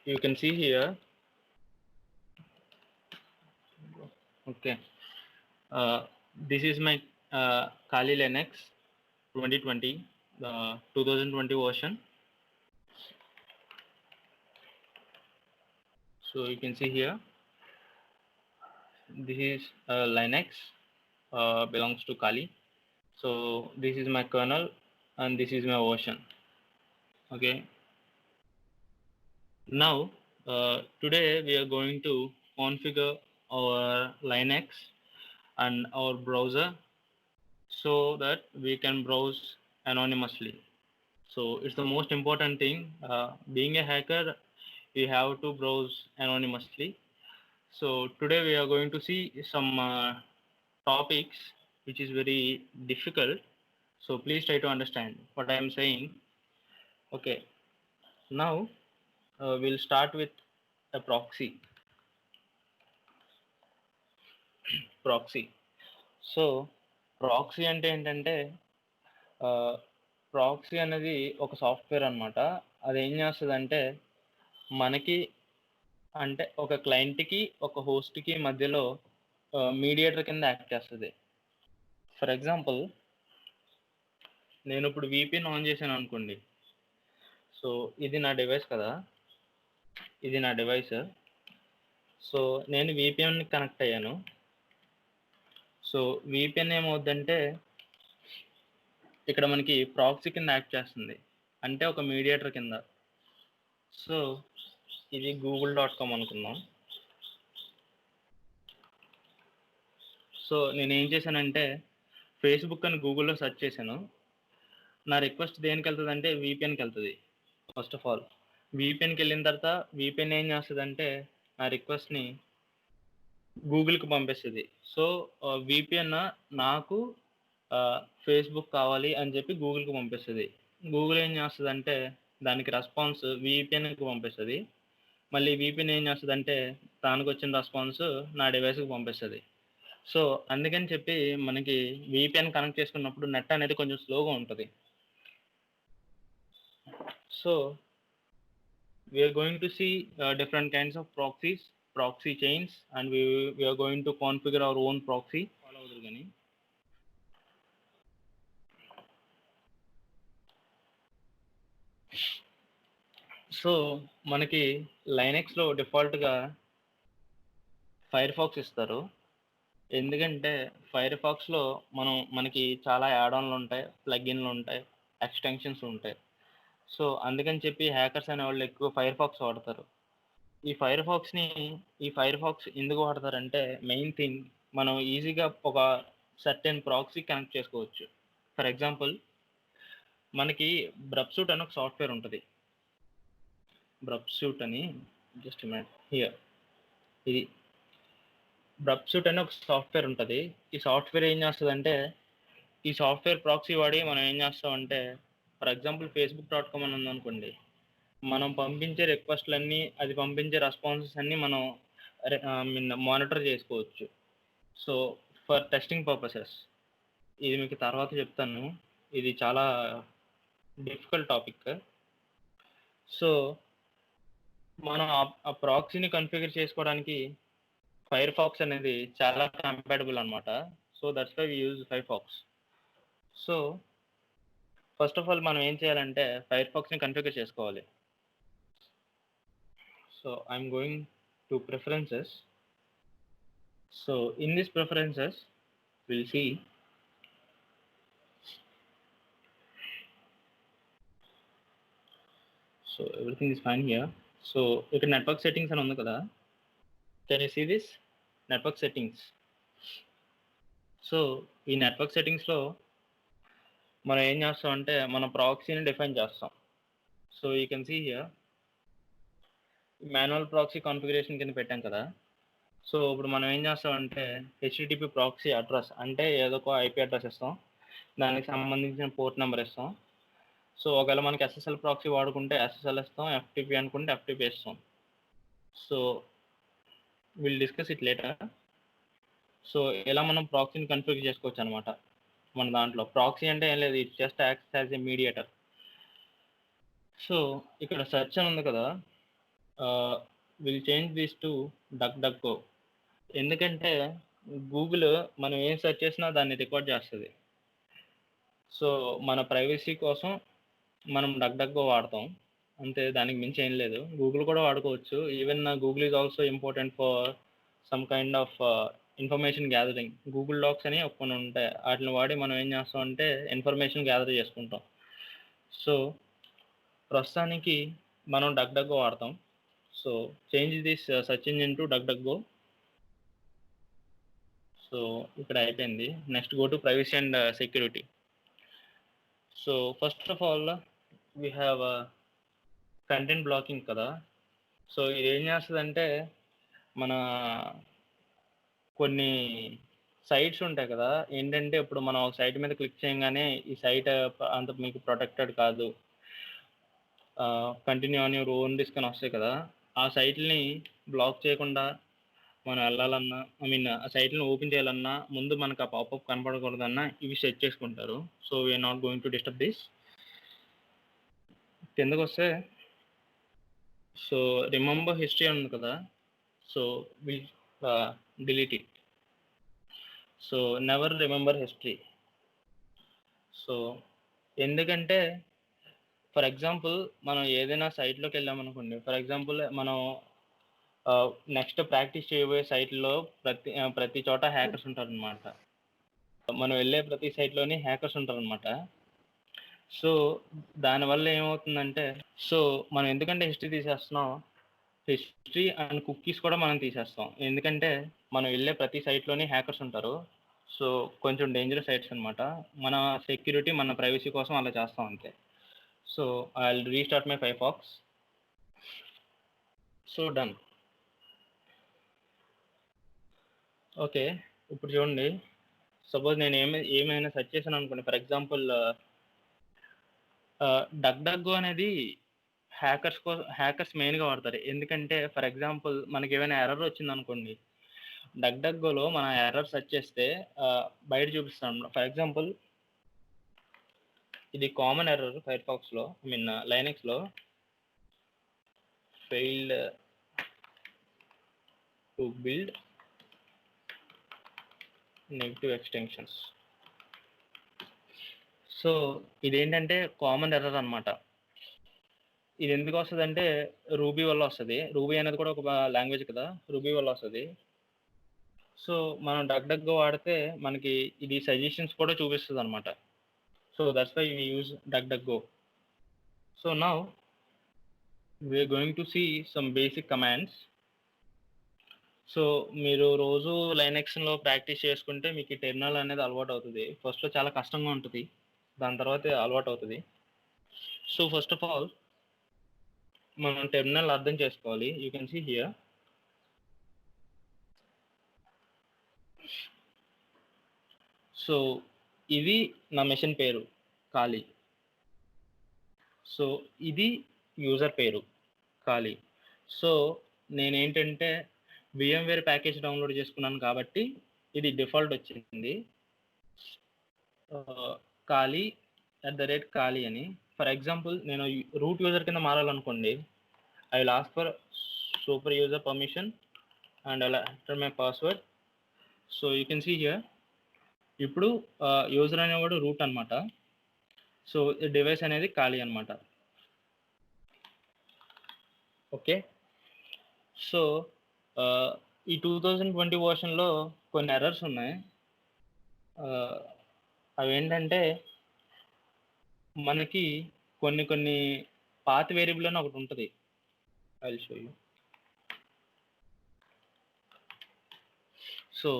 you can see here. Okay, this is my Kali Linux 2020, the 2020 version. So you can see here, this is Linux, belongs to Kali. So this is my kernel and this is my version. Okay, now today we are going to configure our Linux and our browser so that we can browse anonymously. So it's the most important thing. Being a hacker, you have to browse anonymously. So today we are going to see some topics which is very difficult. So please try to understand what I am saying. Okay, now we'll start with a proxy. Proxy. So proxy అంటే ఏంటంటే proxy అనేది ఒక software అనమాట. అది ఏం చేస్తుందంటే మనకి అంటే ఒక క్లయింట్‌కి, ఒక హోస్ట్‌కి మధ్యలో మీడియేటర్ కింద యాక్ట్ చేస్తది. ఫర్ ఎగ్జాంపుల్ నేను ఇప్పుడు వీపీఎన్ ఆన్ చేశాను అనుకోండి. సో ఇది నా డివైస్ కదా! ఇది నా డివైస్. సో నేను వీపీఎన్‌కి కనెక్ట్ అయ్యాను. సో వీపీఎన్ ఏమవుద్దంటే ఇక్కడ మనకి ప్రాక్సీ కింద యాక్ట్ చేస్తుంది. అంటే ఒక మీడియేటర్ కింద. సో ఇది google.com అనుకుందాం. సో నేనేం చేశానంటే ఫేస్‌బుక్ అని గూగుల్‌లో సెర్చ్ చేశాను. నా రిక్వెస్ట్ దేనికెళ్తదంటే వీపీఎన్‌కెళ్తది. ఫస్ట్ ఆఫ్ ఆల్ వీపీఎన్‌కెళ్ళిన తర్వాత వీపీఎన్ ఏం చేస్తదంటే నా రిక్వెస్ట్‌ని గూగుల్‌కి పంపిస్తది. సో వీపీఎన్ నాకు ఫేస్‌బుక్ కావాలి అని చెప్పి గూగుల్‌కి పంపిస్తది. గూగుల్ ఏం చేస్తదంటే దానికి రెస్పాన్స్ వీపీఎన్‌కి పంపిస్తది. మళ్ళీ వీపీఎన్ ఏం చేస్తదంటే దానికొచ్చిన రెస్పాన్స్ నా డివైస్‌కి పంపిస్తది. సో అందుకని చెప్పి మనకి వీపీఎన్ కనెక్ట్ చేసుకున్నప్పుడు నెట్ అనేది కొంచెం స్లోగా ఉంటది. So we are going to see different kinds of proxies, proxy chains, and we are going to configure our own proxy. Follow అవుదురు గాని. సో మనకి లైనక్స్‌లో డిఫాల్ట్‌గా ఫైర్‌ఫాక్స్ ఇస్తారు. ఎందుకంటే ఫైర్‌ఫాక్స్‌లో మనకి చాలా యాడ్ ఆన్‌లు ఉంటాయి, ప్లగిన్‌లు ఉంటాయి, ఎక్స్‌టెన్షన్స్ ఉంటాయి. సో అందుకని చెప్పి హ్యాకర్స్ అనేవాళ్ళు ఎక్కువ ఫైర్‌ఫాక్స్ వాడతారు. ఈ ఫైర్‌ఫాక్స్ ఎందుకు వాడతారంటే మెయిన్ థింగ్ మనం ఈజీగా ఒక సర్టెన్ ప్రాక్సీ కనెక్ట్ చేసుకోవచ్చు. ఫర్ ఎగ్జాంపుల్ మనకి బ్రబ్‌సూట్ అని ఒక సాఫ్ట్‌వేర్ ఉంటది. బ్రబ్‌సూట్ అని జస్ట్ ఎ మినిట్ హియర్. ఇది బ్రబ్‌సూట్ అని ఒక సాఫ్ట్‌వేర్ ఉంటది. ఈ సాఫ్ట్‌వేర్ ఏం చేస్తదంటే ఈ సాఫ్ట్‌వేర్ ప్రాక్సీ వాడి మనం ఏం చేస్తామంటే ఫర్ ఎగ్జాంపుల్ facebook.com అని ఉందనుకోండి. మనం పంపించే రిక్వెస్ట్‌లన్నీ, అది పంపించే రెస్పాన్సెస్ అన్నీ మనం మానిటర్ చేసుకోవచ్చు. So for testing purposes. ఇది మీకు తర్వాత చెప్తాను. ఇది చాలా డిఫికల్ట్ టాపిక్. సో మనం ఆ ప్రాక్సీని కాన్ఫిగర్ చేసుకోవడానికి ఫైర్‌ఫాక్స్ అనేది చాలా కంపాటబుల్ అనమాట. So that's why we use Firefox. So first of all మనం ఏం చేయాలంటే ఫైర్‌ఫాక్స్‌ని కాన్ఫిగర్ చేసుకోవాలి. So I'm going to preferences. So in this preferences will see so everything is fine here. So ఇక్కడ నెట్వర్క్ సెట్టింగ్స్ అని ఉంది కదా! Can you see this? Network settings. So ఈ నెట్వర్క్ సెట్టింగ్స్‌లో మనం ఏం చేస్తామంటే మన ప్రాక్సీని డిఫైన్ చేస్తాం. So you can see here manual proxy configuration కింద పెట్టాం కదా! సో ఇప్పుడు మనం ఏం చేస్తామంటే హెచ్‌టిటిపి ప్రాక్సీ అడ్రస్ అంటే ఏదో ఒక ఐపీ అడ్రస్ ఇస్తాం. దానికి సంబంధించిన పోర్ట్ నెంబర్ ఇస్తాం. సో ఒకవేళ మనకి ఎస్ఎస్ఎల్ ప్రాక్సీ వాడుకుంటే ఎస్ఎస్ఎల్ ఇస్తాం. ఎఫ్‌టిపి అనుకుంటే ఎఫ్‌టిపి ఇస్తాం. So will discuss it later. So ఇలా మనం ప్రాక్సీని కాన్ఫిగర్ చేసుకోవచ్చు అనమాట. మన దాంట్లో ప్రాక్సీ అంటే ఏం లేదు, it just acts as a mediator. So ఇక్కడ సెర్చ్ అని ఉంది కదా! Will change this to Duck. ఎందుకంటే గూగుల్ మనం ఏం సెర్చ్ చేసినా దాన్ని రికార్డ్ చేస్తుంది. సో మన ప్రైవసీ కోసం మనం డక్ వాడతాం అంతే, దానికి మించి ఏం లేదు. గూగుల్ కూడా వాడుకోవచ్చు. Even Google is also important for some kind of information gathering. Google Docs అని కొన్ని ఉంటాయి, వాటిని వాడి మనం ఏం చేస్తాం అంటే ఇన్ఫర్మేషన్ గ్యాదర్ చేసుకుంటాం. సో ప్రస్తుతానికి మనం డక్ వాడతాం. So change this search engine to Duck. So ఇక్కడ అయిపోయింది. Next go to privacy and security. So first of all we have content blocking కదా. సో ఇది ఏం చేస్తుందంటే మన కొన్ని సైట్స్ ఉంటాయి కదా, ఏంటంటే ఇప్పుడు మనం ఒక సైట్ మీద క్లిక్ చేయగానే ఈ సైట్ అంత మీకు ప్రొటెక్టెడ్ కాదు, continue on your own risk అని వస్తాయి కదా. ఆ సైట్ని బ్లాక్ చేయకుండా మనం వెళ్ళాలన్నా, ఆ సైట్ని ఓపెన్ చేయాలన్నా ముందు మనకు ఆ పాపప్ కనపడకూడదన్నా ఇవి సెట్ చేసుకుంటారు. So we're not going to disturb this. కిందకు వస్తే సో రిమెంబర్ హిస్టరీ ఉంది కదా, so will delete it. So never remember history. So ఎందుకంటే ఫర్ ఎగ్జాంపుల్ మనం ఏదైనా సైట్లోకి వెళ్ళామనుకోండి, ఫర్ ఎగ్జాంపుల్ మనం నెక్స్ట్ ప్రాక్టీస్ చేయబోయే సైట్లో ప్రతి చోట హ్యాకర్స్ ఉంటారనమాట. మనం వెళ్ళే ప్రతి సైట్లోని హ్యాకర్స్ ఉంటారనమాట. సో దానివల్ల ఏమవుతుందంటే, సో మనం ఎందుకంటే హిస్టరీ తీసేస్తున్నాం, హిస్టరీ అండ్ కుకీస్ కూడా మనం తీసేస్తాం. ఎందుకంటే మనం వెళ్ళే ప్రతి సైట్లోని హ్యాకర్స్ ఉంటారు. సో కొంచెం డేంజరస్ సైట్స్ అనమాట. మన సెక్యూరిటీ మన ప్రైవసీ కోసం అలా చేస్తాం అంతే. So I will restart my Firefox. So done. Okay, ఇప్పుడు చూడండి, సపోజ్ నేను ఏమైనా సెర్చ్ చేశాను అనుకోండి. ఫర్ ఎగ్జాంపుల్ డక్ అనేది హ్యాకర్స్ మెయిన్గా వాడతారు. ఎందుకంటే ఫర్ ఎగ్జాంపుల్ మనకి ఏమైనా ఎర్రర్ వచ్చింది అనుకోండి, డక్లో మన ఎర్రర్ సెర్చ్ చేస్తే బయట చూపిస్తాం. ఫర్ ఎగ్జాంపుల్ ఇది కామన్ ఎర్రర్ ఫైర్ఫాక్స్లో, లైనక్స్లో failed to build negative extensions. So ఇదేంటంటే కామన్ ఎర్రర్ అనమాట. ఇది ఎందుకు వస్తుంది అంటే రూబీ వల్ల వస్తుంది. రూబీ అనేది కూడా ఒక లాంగ్వేజ్ కదా, రూబీ వల్ల వస్తుంది. సో మనం డక్ వాడితే మనకి ఇది సజెషన్స్ కూడా చూపిస్తుంది అనమాట. So that's why we use Duck. So now we're going to see some basic commands. So మీరు రోజు లైనక్స్లో ప్రాక్టీస్ చేసుకుంటే మీకు ఈ టెర్మినల్ అనేది అలవాటు అవుతుంది. ఫస్ట్లో చాలా కష్టంగా ఉంటుంది, దాని తర్వాత అలవాటు అవుతుంది. సో ఫస్ట్ ఆఫ్ ఆల్ మనం టెర్మినల్ అర్థం చేసుకోవాలి. You can see here. So ఇది నా మెషిన్ పేరు ఖాళీ. సో ఇది యూజర్ పేరు ఖాళీ. సో నేనేంటంటే VMware ప్యాకేజ్ డౌన్లోడ్ చేసుకున్నాను కాబట్టి ఇది డిఫాల్ట్ వచ్చింది, ఖాళీ @ఖాళీ అని. ఫర్ ఎగ్జాంపుల్ నేను రూట్ యూజర్ కింద మారాలనుకోండి, I will ask for super user permission and I will enter my password. So you can see here. ఇప్పుడు యూజర్ అనేవాడు రూట్ అనమాట. సో డివైస్ అనేది ఖాళీ అనమాట. ఓకే, సో ఈ 2020 వర్షన్లో కొన్ని ఎర్రర్స్ ఉన్నాయి. అవి ఏంటంటే మనకి కొన్ని పాత్ వేరియబుల్ అని ఒకటి ఉంటుంది. I will show you. So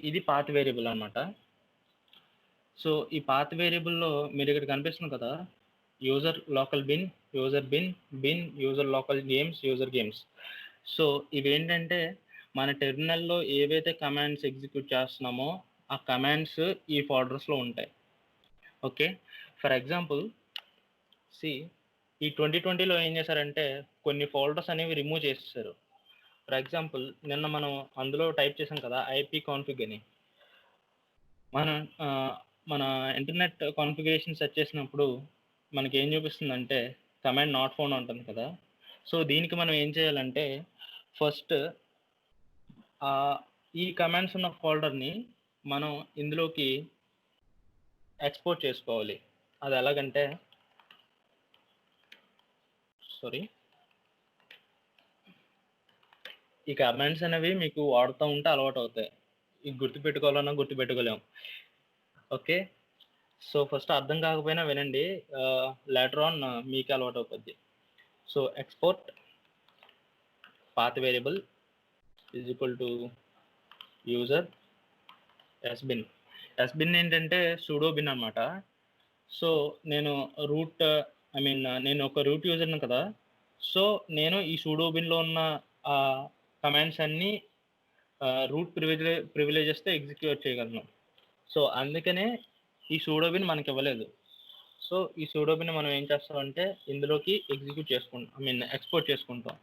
ఇది పాత్ వేరియబుల్ అనమాట. సో ఈ పాత్ వేరియబుల్లో మీరు ఇక్కడ కనిపిస్తుంది కదా, user local bin, user bin, user local user games. So ఇవేంటంటే మన టెర్మినల్లో ఏవైతే కమాండ్స్ ఎగ్జిక్యూట్ చేస్తున్నామో ఆ కమాండ్స్ ఈ ఫోల్డర్స్లో ఉంటాయి. ఓకే, ఫర్ ఎగ్జాంపుల్ సి ఈ 2020లో ఏం చేశారంటే కొన్ని ఫోల్డర్స్ అనేవి రిమూవ్ చేసేసారు. ఫర్ ఎగ్జాంపుల్ నిన్న మనం అందులో టైప్ చేసాం కదా IP కాన్ఫిగ్ అని. మన ఇంటర్నెట్ కాన్ఫిగరేషన్ సెట్ చేసినప్పుడు మనకి ఏం చూపిస్తుందంటే కమాండ్ నాట్ ఫౌండ్ ఉంటుంది కదా. సో దీనికి మనం ఏం చేయాలంటే ఫస్ట్ ఈ కమాండ్స్ ఉన్న ఫోల్డర్ని మనం ఇందులోకి ఎక్స్పోర్ట్ చేసుకోవాలి. అది ఎలాగంటే ఈ కమాండ్స్ అనేవి మీకు వాడుతూ ఉంటే అలవాటు అవుతాయి. ఇవి గుర్తుపెట్టుకోవాలన్నా గుర్తుపెట్టుకోలేము. ఓకే, సో ఫస్ట్ అర్థం కాకపోయినా వినండి, లేటర్ ఆన్ మీకు అలవాటు అవుతుంది. So export path variable is equal to user sbin. Sbin ఏంటంటే సూడో బిన్ అనమాట. సో నేను నేను ఒక రూట్ యూజర్ను కదా, సో నేను ఈ సూడో బిన్లో ఉన్న కమాండ్స్ అన్నీ రూట్ ప్రివిలేజెస్తో ఎగ్జిక్యూట్ చేయగలను. సో అందుకనే ఈ సూడో బిన్ మనకి ఇవ్వలేదు. సో ఈ సూడో బిన్ మనం ఏం చేస్తామంటే ఇందులోకి ఎక్స్పోర్ట్ చేసుకుంటాం.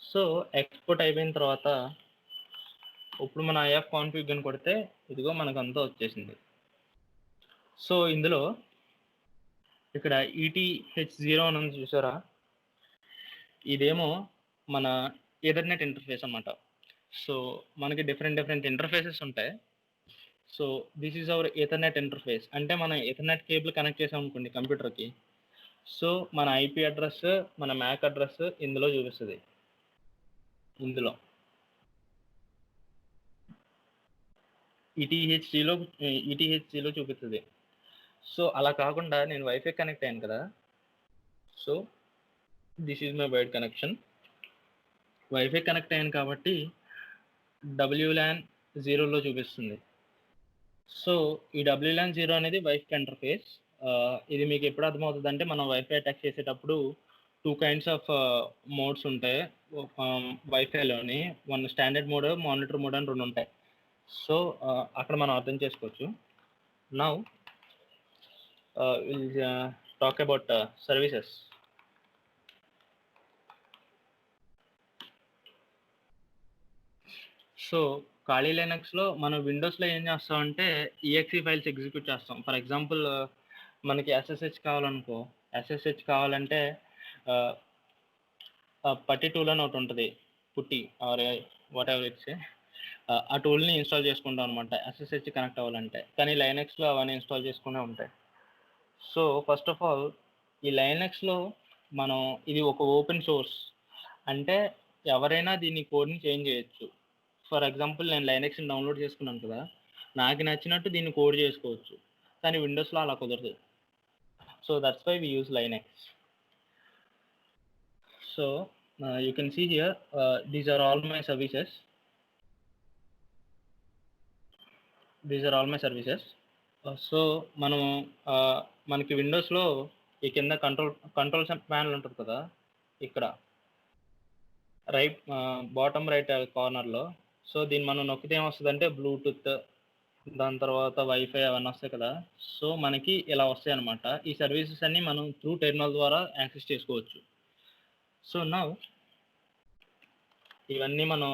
సో ఎక్స్పోర్ట్ అయిపోయిన తర్వాత ఇప్పుడు మన ఐఎఫ్ కాన్ఫిగ్ అని కొడితే ఇదిగో మనకు అంతా వచ్చేసింది. సో ఇందులో ఇక్కడ ETH0 అని ఉంది చూసారా, ఇదేమో మన ఎథర్నెట్ ఇంటర్ఫేస్ అన్నమాట. సో మనకి డిఫరెంట్ ఇంటర్ఫేసెస్ ఉంటాయి. So this is our Ethernet interface. అంటే మనం ఎథర్నెట్ కేబుల్ కనెక్ట్ చేసాం అనుకోండి కంప్యూటర్కి, సో మన IP అడ్రస్, మన MAC అడ్రస్ ఇందులో చూపిస్తుంది. ఇందులో ETH0 చూపిస్తుంది. సో అలా కాకుండా నేను వైఫై కనెక్ట్ అయ్యాను కదా, so this is my wide connection. Wifi connect అయ్యాను కాబట్టి WLAN 0లో చూపిస్తుంది. సో ఈ WLAN 0 అనేది వైఫై ఇంటర్ఫేస్. ఇది మీకు ఎప్పుడు అర్థమవుతుంది అంటే మనం వైఫై అటాక్ చేసేటప్పుడు 2 kinds ఆఫ్ మోడ్స్ ఉంటాయి వైఫైలోని. One standard mode, monitor mode అని 2 ఉంటాయి. సో అక్కడ మనం అర్థం చేసుకోవచ్చు. Now will talk about services. So ఖాళీ లైనక్స్లో మనం విండోస్లో ఏం చేస్తామంటే EXE ఫైల్స్ ఎగ్జిక్యూట్ చేస్తాం. ఫర్ ఎగ్జాంపుల్ మనకి SSH కావాలనుకో, SSH కావాలంటే పట్టి టూల్ అని ఒకటి ఉంటుంది, పుట్టి ఆర్ వాట్ ఎవర్ ఇట్స్, ఆ టూల్ని ఇన్స్టాల్ చేసుకుంటాం అనమాట SSH కనెక్ట్ అవ్వాలంటే. కానీ లైనక్స్లో అవన్నీ ఇన్స్టాల్ చేసుకునే ఉంటాయి. సో ఫస్ట్ ఆఫ్ ఆల్ ఈ లైనక్స్లో మనం ఇది ఒక ఓపెన్ సోర్స్, అంటే ఎవరైనా దీని కోడ్ని చేంజ్ చేయొచ్చు. ఫర్ ఎగ్జాంపుల్ నేను లైనక్స్ని డౌన్లోడ్ చేసుకున్నాను కదా, నాకు నచ్చినట్టు దీన్ని కోడ్ చేసుకోవచ్చు. కానీ విండోస్లో అలా కుదరదు. So that's why we use Linux. So you can see here, these are all my services. So మనకి విండోస్లో ఈ కింద కంట్రోల్స్ ప్యానల్ ఉంటుంది కదా, ఇక్కడ బాటమ్ రైట్ కార్నర్లో. సో దీన్ని మనం నొక్కితే ఏమొస్తుందంటే బ్లూటూత్, దాని తర్వాత వైఫై అవన్నీ వస్తాయి కదా. సో మనకి ఇలా వస్తాయి అనమాట. ఈ సర్వీసెస్ అన్ని మనం త్రూ టెర్మినల్ ద్వారా యాక్సెస్ చేసుకోవచ్చు. సో నౌ ఇవన్నీ మనం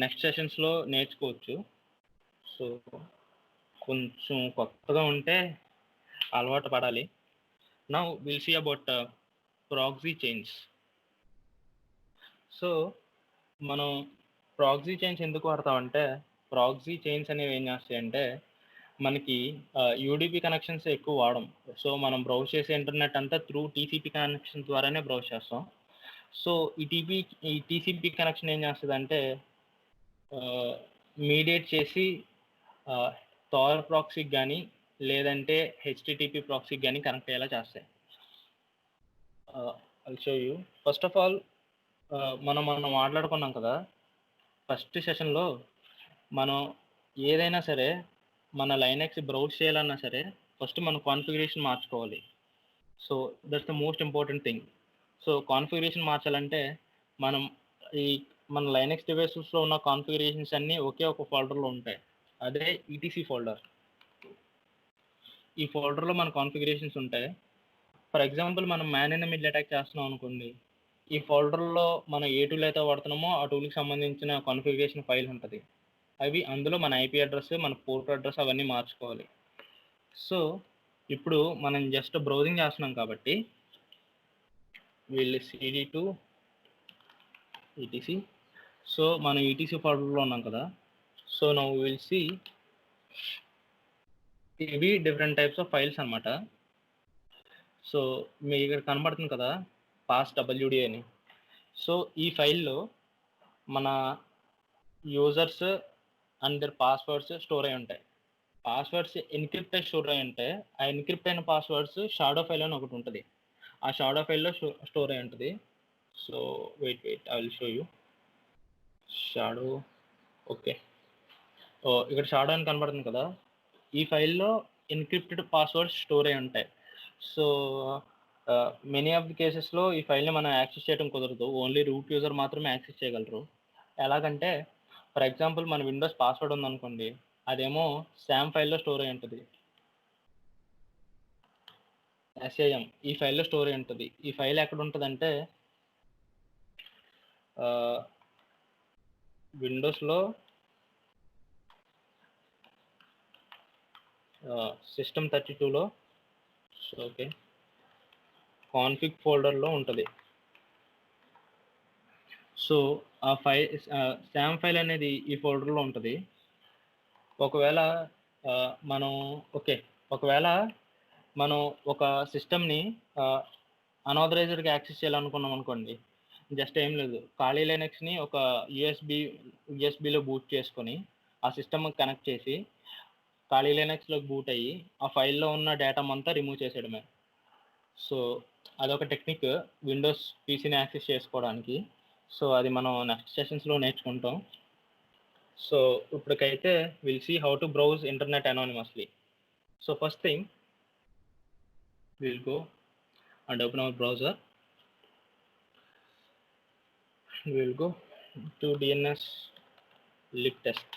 నెక్స్ట్ సెషన్స్లో నేర్చుకోవచ్చు. సో కొంచెం కొత్తగా ఉంటే అలవాటు పడాలి. Now will see about proxy chains. So మనం ప్రాక్సీ చైన్స్ ఎందుకు వాడతామంటే, ప్రాక్సీ చైన్స్ అనేవి ఏం చేస్తాయంటే మనకి UDP కనెక్షన్స్ ఎక్కువ వాడం. సో మనం బ్రౌజ్ చేసే ఇంటర్నెట్ అంతా త్రూ TCP కనెక్షన్ ద్వారానే బ్రౌజ్ చేస్తాం. సో ఈ TCP కనెక్షన్ ఏం చేస్తుందంటే మీడియేట్ చేసి థార్ ప్రాక్సీకి కానీ లేదంటే HTTP ప్రాక్సీకి కానీ కనెక్ట్ అయ్యేలా చేస్తాయి. I'll show you. First of all మనం మాట్లాడుకున్నాం కదా ఫస్ట్ సెషన్లో, మనం ఏదైనా సరే మన లైనక్స్ బ్రౌజ్ చేయాలన్నా సరే ఫస్ట్ మన కాన్ఫిగరేషన్ మార్చుకోవాలి. So that's the most important thing. So configuration మార్చాలంటే మన లైనక్స్ డివైసెస్లో ఉన్న కాన్ఫిగరేషన్స్ అన్నీ ఒకే ఒక ఫోల్డర్లో ఉంటాయి. అదే ETC ఫోల్డర్. ఈ ఫోల్డర్లో మన కాన్ఫిగరేషన్స్ ఉంటాయి. ఫర్ ఎగ్జాంపుల్ మనం man in the middle attack చేస్తున్నాం అనుకోండి, ఈ ఫోల్డర్లో మనం ఏ టూల్ అయితే వాడుతున్నామో ఆ టూల్కి సంబంధించిన కాన్ఫిగరేషన్ ఫైల్ ఉంటుంది. అవి అందులో మన IP అడ్రస్, మన పోర్ట్ అడ్రస్ అవన్నీ మార్చుకోవాలి. సో ఇప్పుడు మనం జస్ట్ బ్రౌజింగ్ చేస్తున్నాం కాబట్టి వీళ్ళు cd to etc. సో మనం etc ఫోల్డర్లో ఉన్నాం కదా. సో నౌ విల్ సి ఇవి డిఫరెంట్ టైప్స్ ఆఫ్ ఫైల్స్ అనమాట. సో మీకు ఇక్కడ కనబడుతుంది కదా పాస్ WD అని. సో ఈ ఫైల్లో మన users and their passwords store అయి ఉంటాయి. పాస్వర్డ్స్ ఎన్క్రిప్ట్ అయి స్టోర్ అయి ఉంటాయి. ఆ ఎన్క్రిప్ట్ అయిన పాస్వర్డ్స్ షాడో ఫైల్ అని ఒకటి ఉంటుంది. ఆ షాడో ఫైల్లో స్టోర్ అయి ఉంటుంది. So wait I will show you. Shadow okay. ఇక్కడ షాడో అని కనబడుతుంది కదా. ఈ ఫైల్లో ఎన్క్రిప్టెడ్ పాస్వర్డ్స్ స్టోర్ అయి ఉంటాయి. సో మెనీ ఆఫ్ ది కేసెస్లో ఈ ఫైల్ని మనం యాక్సెస్ చేయడం కుదరదు. ఓన్లీ రూట్ యూజర్ మాత్రమే యాక్సెస్ చేయగలరు. ఎలాగంటే ఫర్ ఎగ్జాంపుల్ మన విండోస్ పాస్వర్డ్ ఉందనుకోండి, అదేమో SAM ఫైల్లో స్టోర్ అయి ఉంటుంది. SAM ఈ ఫైల్లో స్టోర్ అయి ఉంటుంది. ఈ ఫైల్ ఎక్కడ ఉంటుందంటే విండోస్లో సిస్టమ్ 32లో ఓకే కాన్ఫిగ్ ఫోల్డర్లో ఉంటుంది. సో ఆ ఫైల్ SAM ఫైల్ అనేది ఈ ఫోల్డర్లో ఉంటుంది. ఒకవేళ మనం ఒక సిస్టమ్ని అనాథరైజ్డ్గా యాక్సెస్ చేయాలనుకున్నాం అనుకోండి, జస్ట్ ఏం లేదు, ఖాళీ లైనక్స్ని ఒక యూఎస్బిలో బూట్ చేసుకొని ఆ సిస్టమ్ కనెక్ట్ చేసి ఖాళీ లైనక్స్లో బూట్ అయ్యి ఆ ఫైల్లో ఉన్న డేటా అంతా రిమూవ్ చేసేయడమే. సో అదొక టెక్నిక్ విండోస్ పీసీని యాక్సెస్ చేసుకోవడానికి. సో అది మనం నెక్స్ట్ సెషన్స్లో నేర్చుకుంటాం. సో ఇప్పటికైతే will see how to browse internet anonymously. So first thing, we'll go and open our browser. We'll go to DNS lib test.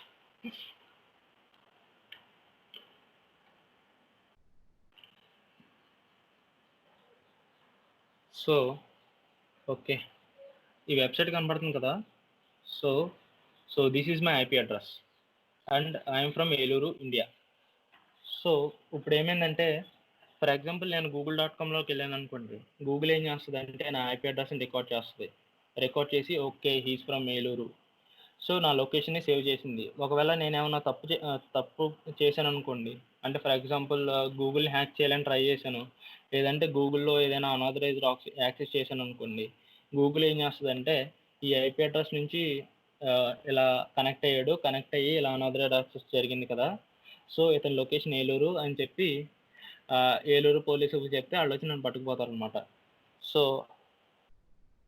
So okay, ఈ వెబ్సైట్ కనబడుతుంది కదా. So this is my IP address and I'm from Eluru, India. So ఇప్పుడు ఏమైందంటే for example నేను google.comలోకి వెళ్ళాను అనుకోండి, Google ఏం చేస్తుంది అంటే నా IP అడ్రస్ని రికార్డ్ చేస్తుంది. రికార్డ్ చేసి okay he's from Eluru, so నా లొకేషన్ని సేవ్ చేసింది. ఒకవేళ నేను ఏమైనా తప్పు చేశాను అనుకోండి, అంటే ఫర్ ఎగ్జాంపుల్ గూగుల్ హ్యాక్ చేయాలని ట్రై చేశాను, లేదంటే గూగుల్లో ఏదైనా అనాథరైజ్డ్ యాక్సెస్ చేశాను అనుకోండి, గూగుల్ ఏం చేస్తుందంటే ఈ IP అడ్రస్ నుంచి ఇలా కనెక్ట్ అయ్యి ఇలా అనాథరైజ్డ్ యాక్సెస్ జరిగింది కదా, సో ఇతని లొకేషన్ ఏలూరు అని చెప్పి ఏలూరు పోలీసులకు చెప్తే వాళ్ళు వచ్చి నన్ను పట్టుకుపోతారు అనమాట. సో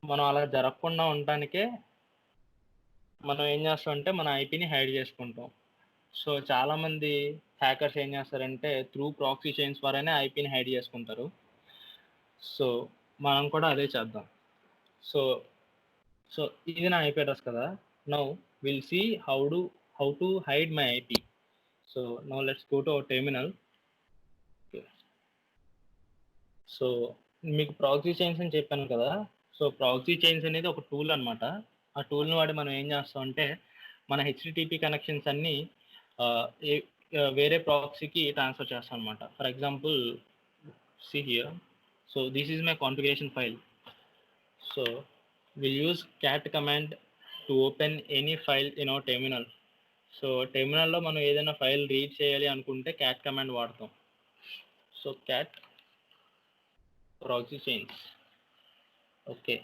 మనం అలా జరగకుండా ఉండటానికే మనం ఏం చేస్తామంటే మన ఐపీని హైడ్ చేసుకుంటాం. సో చాలామంది హ్యాకర్స్ ఏం చేస్తారంటే త్రూ ప్రాక్సీ చైన్స్ ద్వారానే ఐపీని హైడ్ చేసుకుంటారు. సో మనం కూడా అదే చేద్దాం. సో ఇది నా ఐపీ అడ్రస్ కదా. Now will see how to hide my IP. So now let's go to our terminal. So మీకు ప్రాక్సీ చైన్స్ అని చెప్పాను కదా. సో ప్రాక్సీ చైన్స్ అనేది ఒక టూల్ అనమాట. ఆ టూల్ని వాడి మనం ఏం చేస్తామంటే మన HTTP కనెక్షన్స్ అన్నీ వేరే ప్రాక్సీకి ట్రాన్స్ఫర్ చేస్తాం అనమాట. For example see here, so this is my configuration file. So we'll use cat command to open any file in our terminal. So టెర్మినల్లో మనం ఏదైనా ఫైల్ రీడ్ చేయాలి అనుకుంటే క్యాట్ కమాండ్ వాడతాం. So cat proxy chains okay.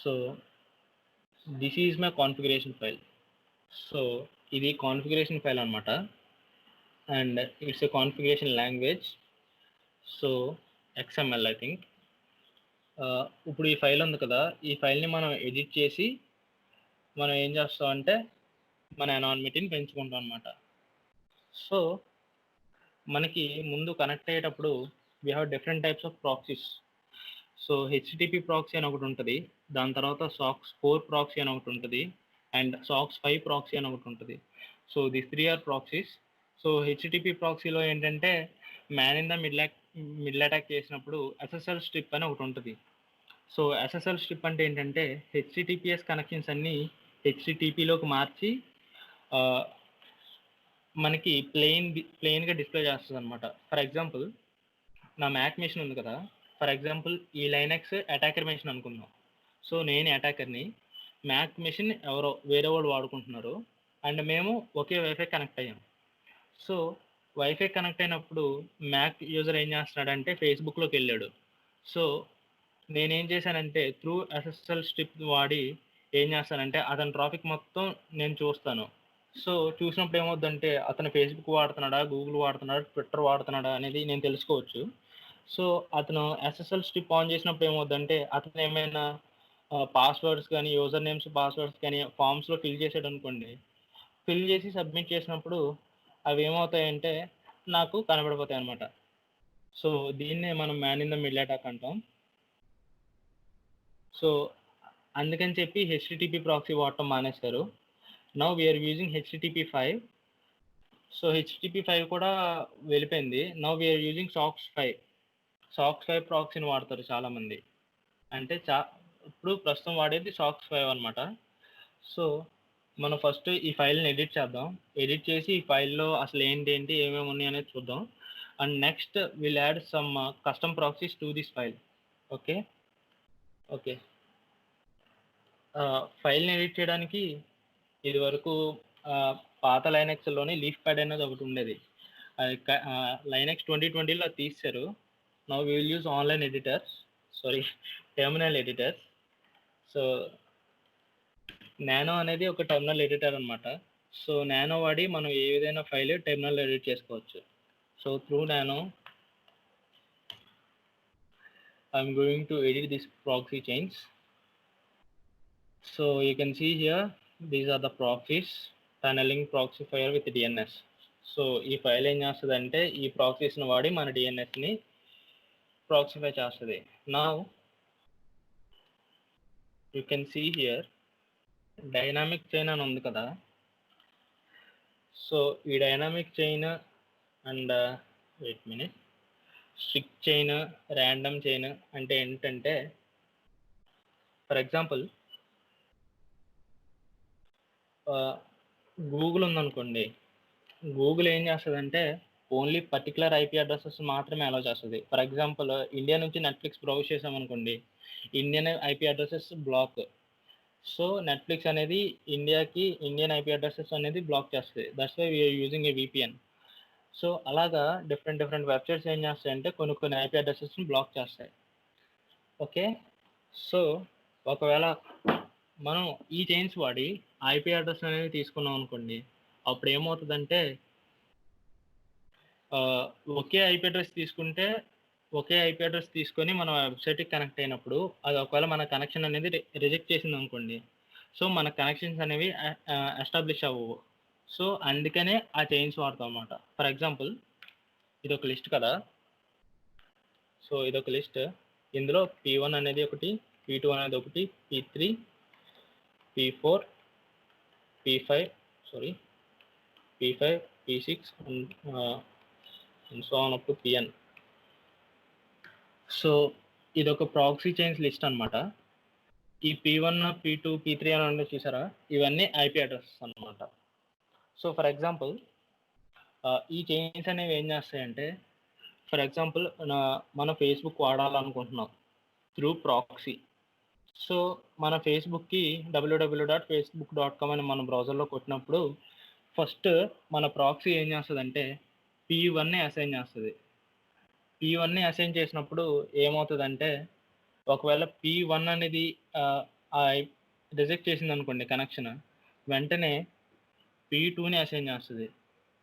So this is my configuration file. So ఇది configuration file అనమాట and it's a configuration language. So XML I think. ఇప్పుడు ఈ ఫైల్ ఉంది కదా, ఈ ఫైల్ని మనం ఎడిట్ చేసి మనం ఏం చేస్తామంటే మన అనానిమిటీని పెంచుకుంటాం అనమాట. సో మనకి ముందు కనెక్ట్ అయ్యేటప్పుడు we have different types of proxies. So HTTP proxy అని ఒకటి ఉంటుంది, దాని తర్వాత SOCKS 4 ప్రాక్సీ అని ఒకటి ఉంటుంది అండ్ SOCKS 5 ప్రాక్సీ అని ఒకటి ఉంటుంది. So this 3 are proxies. So HTTP ప్రాక్సీలో ఏంటంటే man in the middle attack చేసినప్పుడు SSL స్ట్రిప్ అని ఒకటి ఉంటుంది. సో SSL స్ట్రిప్ అంటే ఏంటంటే HTTPS కనెక్షన్స్ అన్నీ HTTPలోకి మార్చి మనకి ప్లెయిన్గా డిస్ప్లే చేస్తుంది అనమాట. ఫర్ ఎగ్జాంపుల్ నా మ్యాక్ మెషిన్ ఉంది కదా, ఫర్ ఎగ్జాంపుల్ ఈ లైనక్స్ అటాకర్ మెషిన్ అనుకుందాం. సో నేను అటాకర్ని, మ్యాక్ మెషిన్ ఎవరో వేరే వాళ్ళు వాడుకుంటున్నారు, అండ్ మేము ఒకే వైఫై కనెక్ట్ అయ్యాం. సో వైఫై కనెక్ట్ అయినప్పుడు మ్యాక్ యూజర్ ఏం చేస్తున్నాడంటే ఫేస్బుక్లోకి వెళ్ళాడు. సో నేనేం చేశానంటే త్రూ ఎస్ఎస్ఎల్ స్ట్రిప్ వాడి ఏం చేస్తానంటే అతని ట్రాఫిక్ మొత్తం నేను చూస్తాను. సో చూసినప్పుడు ఏమవుద్దంటే అతను ఫేస్బుక్ వాడుతున్నాడా, గూగుల్ వాడుతున్నాడా, ట్విట్టర్ వాడుతున్నాడా అనేది నేను తెలుసుకోవచ్చు. సో అతను ఎస్ఎస్ఎల్ స్ట్రిప్ ఆన్ చేసినప్పుడు ఏమవుద్దంటే అతను ఏమైనా పాస్వర్డ్స్ కానీ, యూజర్ నేమ్స్, పాస్వర్డ్స్ కానీ ఫామ్స్లో ఫిల్ చేసాడు అనుకోండి, ఫిల్ చేసి సబ్మిట్ చేసినప్పుడు అవి ఏమవుతాయంటే నాకు కనబడిపోతాయి అనమాట. సో దీన్నే మనం man in the middle attack అంటాం. సో అందుకని చెప్పి హెచ్టిటిపి ప్రాక్సీ వాడటం మానేస్తారు. Now we're using HTTP 5. So HTTP 5 కూడా వెళ్ళిపోయింది. Now we're using socks 5. Socks 5 ప్రాక్సీని వాడతారు చాలామంది. అంటే ఇప్పుడు ప్రస్తుతం వాడేది సాక్స్ 5 అనమాట. సో మనం ఫస్ట్ ఈ ఫైల్ని ఎడిట్ చేద్దాం. ఎడిట్ చేసి ఈ ఫైల్లో అసలు ఏంటి ఏమేమి ఉన్నాయి అనేది చూద్దాం. And next will add some custom proxies to this file. Okay okay ఫైల్ని ఎడిట్ చేయడానికి ఇది వరకు పాత లైనక్స్లోని లీఫ్ ప్యాడ్ అనేది ఒకటి ఉండేది. అది లైనక్స్ 2020లో తీశారు. Now we will use online editors, sorry terminal editors. So nano అనేది ఒక టెర్మినల్ ఎడిటర్ అనమాట. సో నానో వాడి మనం ఏదైనా ఫైల్ టెర్మినల్ ఎడిట్ చేసుకోవచ్చు. So through nano I'm going to edit this proxy chains. So you can see here these are the proxies tunneling proxifier with DNS. So ఈ file ఏం చేస్తుందంటే ఈ ప్రాక్సీస్ని వాడి మన డిఎన్ఎస్ని ప్రాక్సిఫై చేస్తుంది. Now you can see here dynamic chain అని ఉంది కదా. సో ఈ dynamic chain and wait minute, strict chain, random chain అంటే ఏంటంటే ఫర్ ఎగ్జాంపుల్ గూగుల్ ఉందనుకోండి, గూగుల్ ఏం చేస్తుందంటే ఓన్లీ పర్టికులర్ ఐపీ అడ్రసెస్ మాత్రమే అలౌ చేస్తుంది. ఫర్ ఎగ్జాంపుల్ ఇండియా నుంచి నెట్ఫ్లిక్స్ బ్రౌజ్ చేసామనుకోండి, Indian IP addresses block. So Netflix అనేది ఇండియన్ ఐపీ అడ్రసెస్ అనేది బ్లాక్ చేస్తుంది. That's why we're using a VPN. So అలాగా డిఫరెంట్ వెబ్సైట్స్ ఏం చేస్తాయంటే కొన్ని ఐపీ అడ్రసెస్ని బ్లాక్ చేస్తాయి. ఓకే, సో ఒకవేళ మనం ఈ చైన్స్ వాడి ఐపీ అడ్రస్ అనేది తీసుకున్నాం అనుకోండి, అప్పుడు ఏమవుతుందంటే ఒకే ఐపీ అడ్రస్ తీసుకొని మనం వెబ్సైట్కి కనెక్ట్ అయినప్పుడు అది ఒకవేళ మన కనెక్షన్ అనేది రిజెక్ట్ చేసింది అనుకోండి, సో మన కనెక్షన్స్ అనేవి ఎస్టాబ్లిష్ అవ్వవు. సో అందుకనే ఆ చైన్స్ వాడతాం అన్నమాట. ఫర్ ఎగ్జాంపుల్ ఇది ఒక లిస్ట్ కదా. సో ఇదొక లిస్ట్, ఇందులో P1 అనేది ఒకటి, P2 అనేది ఒకటి, P3, P4, P5, P6 and so on up to Pn. So ఇదొక ప్రాక్సీ చైన్స్ లిస్ట్ అనమాట. ఈ P1, P2, P3 అని ఉండే చూసారా, ఇవన్నీ ఐపీ అడ్రసెస్ అనమాట. సో ఫర్ ఎగ్జాంపుల్ ఈ చైన్స్ అనేవి ఏం చేస్తాయంటే, ఫర్ ఎగ్జాంపుల్ మన ఫేస్బుక్ వాడాలనుకుంటున్నాం త్రూ ప్రాక్సీ. సో మన ఫేస్బుక్కి www.facebook.com అని మన బ్రౌజర్లో కొట్టినప్పుడు ఫస్ట్ మన ప్రాక్సీ ఏం చేస్తుందంటే P1ని అసైన్ చేస్తుంది. P1ని అసైన్ చేసినప్పుడు ఏమవుతుందంటే ఒకవేళ P1 అనేది రిజెక్ట్ చేసింది అనుకోండి కనెక్షన్, వెంటనే P2ని అసైన్ చేస్తుంది.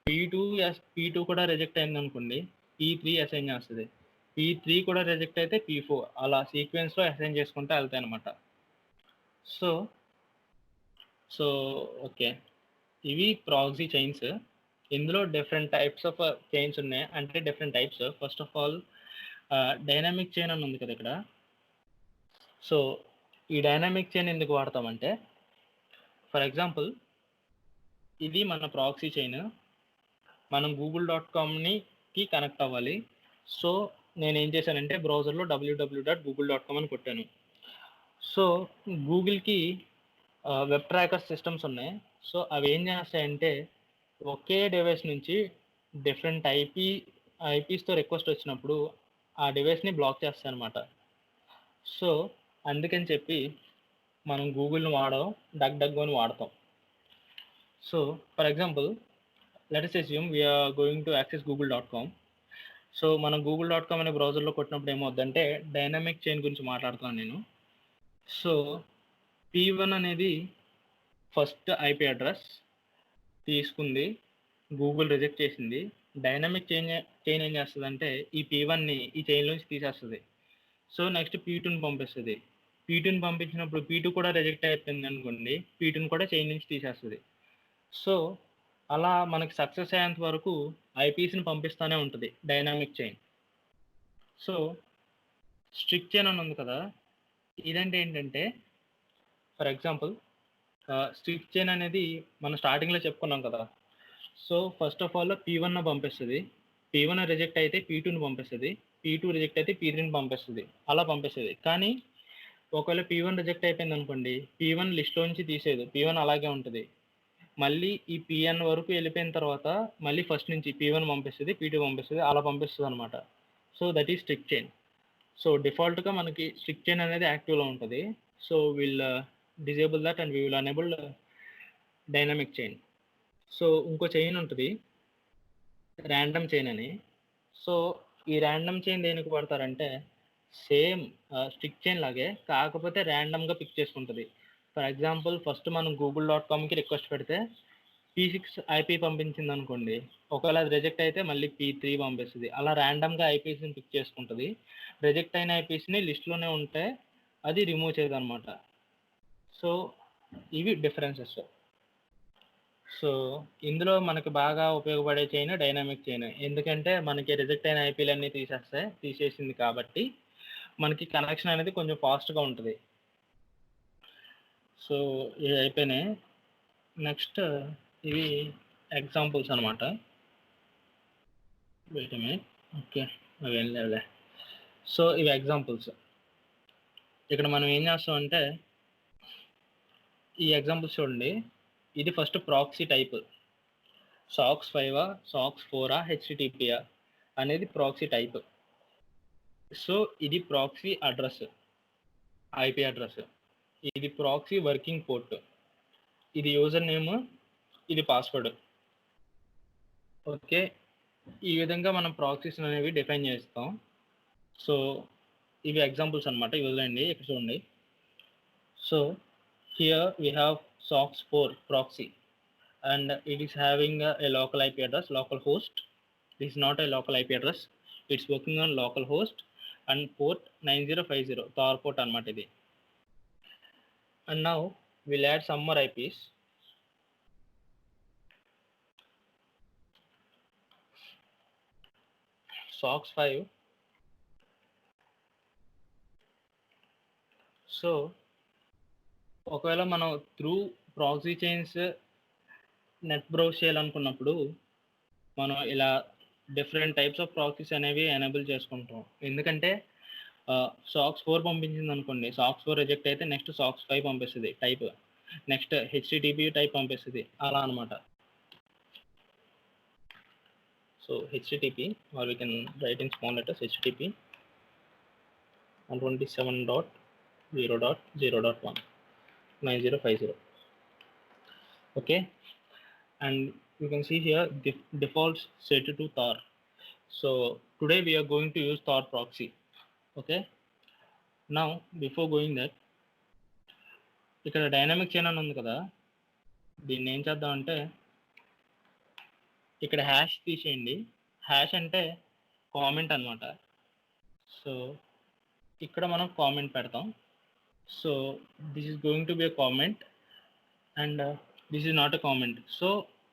P2 కూడా రిజెక్ట్ అయింది అనుకోండి, P3 అసైన్ చేస్తుంది. P3 కూడా రిజెక్ట్ అయితే P4, అలా సీక్వెన్స్లో అసైన్ చేసుకుంటూ వెళ్తాయి అనమాట. సో ఓకే, ఇవి ప్రాక్సీ చైన్స్. ఇందులో డిఫరెంట్ టైప్స్ ఆఫ్ చైన్స్ ఉన్నాయి, అంటే different types. First of all dynamic chain అని ఉంది కదా ఇక్కడ. సో ఈ డైనామిక్ చైన్ ఎందుకు వాడతామంటే, ఫర్ ఎగ్జాంపుల్ ఇది మన ప్రాక్సీ చైన్, మనం google.comకి కనెక్ట్ అవ్వాలి. సో నేను ఏం చేశానంటే బ్రౌజర్లో www.google.com అని కొట్టాను. సో గూగుల్కి వెబ్ ట్రాకర్ సిస్టమ్స్ ఉన్నాయి. సో అవి ఏం చేస్తాయంటే ఒకే డివైస్ నుంచి డిఫరెంట్ ఐపీస్తో రిక్వెస్ట్ వచ్చినప్పుడు ఆ డివైస్ని బ్లాక్ చేస్తాయి అనమాట. సో అందుకని చెప్పి మనం గూగుల్ని వాడడం, డక్ డక్ గోని వాడతాం. So for example let us assume we are going to access google.com. So మనం google.com అనే బ్రౌజర్లో కొట్టినప్పుడు ఏమవుద్దంటే డైనమిక్ చైన్ గురించి మాట్లాడుతున్నాను నేను. సో P1 అనేది ఫస్ట్ ఐపీ అడ్రస్ తీసుకుంది, గూగుల్ రిజెక్ట్ చేసింది. డైనమిక్ చైన్ ఏం చేస్తుందంటే ఈ P1ని ఈ చైన్లోంచి తీసేస్తుంది. సో నెక్స్ట్ P2ని పంపిస్తుంది. P2ని పంపించినప్పుడు P2 కూడా రిజెక్ట్ అయిపోయింది అనుకోండి, P2ని కూడా చైన్ నుంచి తీసేస్తుంది. సో అలా మనకి సక్సెస్ అయ్యేంత వరకు ఐపీస్ని పంపిస్తూనే ఉంటుంది dynamic chain. So strict chain అని ఉంది కదా, ఇదంటే ఏంటంటే ఫర్ ఎగ్జాంపుల్ స్ట్రిక్ట్ చైన్ అనేది మనం స్టార్టింగ్లో చెప్పుకున్నాం కదా. So first of all P1 పంపిస్తుంది, P1 రిజెక్ట్ అయితే P2ని పంపిస్తుంది, P2 రిజెక్ట్ అయితే P3ని పంపిస్తుంది, అలా పంపిస్తుంది. కానీ ఒకవేళ P1 రిజెక్ట్ అయిపోయింది అనుకోండి, P1 లిస్ట్లోంచి తీసేది, P1 అలాగే ఉంటుంది. మళ్ళీ ఈ Pn వరకు వెళ్ళిపోయిన తర్వాత మళ్ళీ ఫస్ట్ నుంచి P1 పంపిస్తుంది, P2 పంపిస్తుంది, అలా పంపిస్తుంది అనమాట. So that is strict chain. So డిఫాల్ట్గా మనకి స్ట్రిక్ట్ చైన్ అనేది యాక్టివ్లో ఉంటుంది. So will disable that and we will unable dynamic chain. So ఇంకో చైన్ ఉంటుంది ర్యాండమ్ చైన్ అని. సో ఈ ర్యాండమ్ చైన్ దేనికి పడతారంటే సేమ్ స్ట్రిక్ట్ చైన్ లాగే, కాకపోతే ర్యాండమ్గా పిక్ చేసుకుంటుంది. ఫర్ ఎగ్జాంపుల్ ఫస్ట్ మనం google.comకి రిక్వెస్ట్ పెడితే P6 ఐపీ పంపించింది అనుకోండి, ఒకవేళ అది రిజెక్ట్ అయితే మళ్ళీ P3 పంపిస్తుంది. అలా ర్యాండమ్గా ఐపీస్ని పిక్ చేసుకుంటుంది. రిజెక్ట్ అయిన ఐపీస్ని లిస్ట్లోనే ఉంటే అది రిమూవ్ చేయదు అనమాట. సో ఇవి డిఫరెన్సెస్. సో ఇందులో మనకి బాగా ఉపయోగపడే చైన్ డైనామిక్ చైన్, ఎందుకంటే మనకి రిజెక్ట్ అయిన ఐపీలన్నీ తీసేసింది కాబట్టి మనకి కనెక్షన్ అనేది కొంచెం ఫాస్ట్గా ఉంటుంది. సో ఇవి అయిపోయినాయి. నెక్స్ట్ ఇవి ఎగ్జాంపుల్స్ అనమాట. Wait a minute. ఓకే, అవేం లేవులే. సో ఇవి ఎగ్జాంపుల్స్. ఇక్కడ మనం ఏం చేస్తామంటే ఈ ఎగ్జాంపుల్స్ చూడండి. ఇది first proxy type, SOCKS 5 SOCKS 4 HTTP అనేది ప్రాక్సీ టైప్. సో ఇది ప్రాక్సీ అడ్రస్, ఐపీ అడ్రస్. ఇది ప్రాక్సీ వర్కింగ్ పోర్ట్, ఇది యూజర్ నేమ్, ఇది పాస్వర్డ్. ఓకే, ఈ విధంగా మనం ప్రాక్సీస్ అనేవి డిఫైన్ చేస్తాం. సో ఇవి ఎగ్జాంపుల్స్ అనమాట. ఇవ్వండి ఇక్కడ చూడండి. So here we have SOCKS 4 proxy and it is having a local IP address, local host. This is not a local IP address, it's working on local host and port 9050 Tor port అనమాట ఇది. And now we'll add some more IPs. SOCKS 5. So ఒకవేళ మనం through proxy chains net browse చేయాలనుకున్నప్పుడు మనం ఇలా different types of proxies అనేవి enable చేసుకుంటాం. ఎందుకంటే SOCKS 4 పంపించింది అనుకోండి, SOCKS 4 రిజెక్ట్ అయితే నెక్స్ట్ SOCKS 5 పంపిస్తుంది టైప్, నెక్స్ట్ HTTP టైప్ పంపిస్తుంది, అలా అనమాట. So HTTP, or we can write in small letters HTTP 127.0.0.1 9050. Okay, and you can see here defaults set to Tor. So today we are going to use Tor proxy. Okay, now before going that, ఇక్కడ dynamic chain అని ఉంది కదా, దీన్ని ఏం చేద్దాం అంటే ఇక్కడ hash తీసేయండి. హ్యాష్ అంటే కామెంట్ అనమాట. సో ఇక్కడ మనం కామెంట్ పెడతాం. So this is going to be a comment and this is not a comment. So